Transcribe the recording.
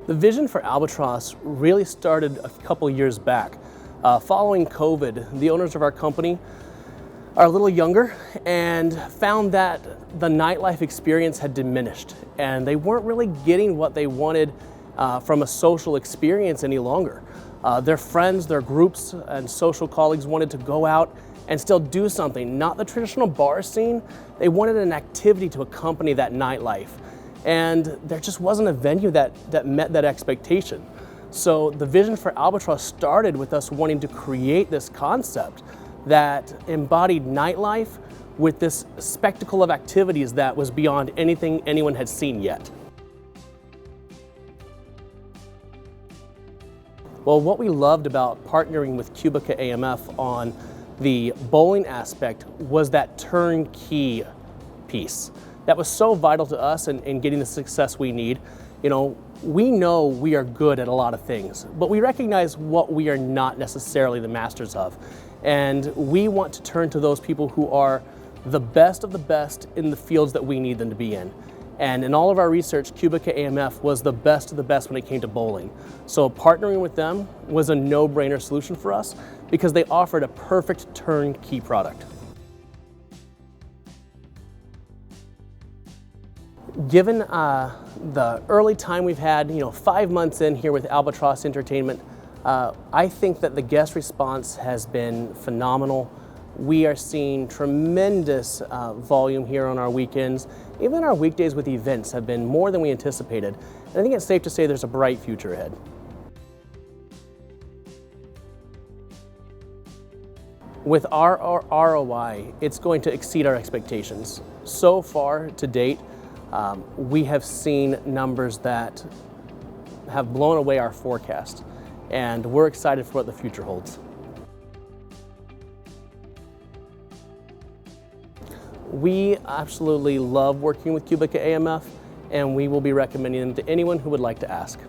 The vision for Albatross really started a couple years back. Following COVID, the owners of our company are a little younger and found that the nightlife experience had diminished and they weren't really getting what they wanted from a social experience any longer. Their friends, their groups, and social colleagues wanted to go out and still do something, not the traditional bar scene. They wanted an activity to accompany that nightlife. And there just wasn't a venue that met that expectation. So the vision for Albatross started with us wanting to create this concept that embodied nightlife with this spectacle of activities that was beyond anything anyone had seen yet. Well, what we loved about partnering with QubicaAMF on the bowling aspect was that turnkey piece. That was so vital to us in getting the success we need. You know we are good at a lot of things, but we recognize what we are not necessarily the masters of. And we want to turn to those people who are the best of the best in the fields that we need them to be in. And in all of our research, QubicaAMF was the best of the best when it came to bowling. So partnering with them was a no-brainer solution for us because they offered a perfect turnkey product. Given the early time we've had, 5 months in here with Albatross Entertainment, I think that the guest response has been phenomenal. We are seeing tremendous volume here on our weekends. Even our weekdays with events have been more than we anticipated. And I think it's safe to say there's a bright future ahead. With our ROI, it's going to exceed our expectations. So far to date, we have seen numbers that have blown away our forecast, and we're excited for what the future holds. We absolutely love working with QubicaAMF, and we will be recommending them to anyone who would like to ask.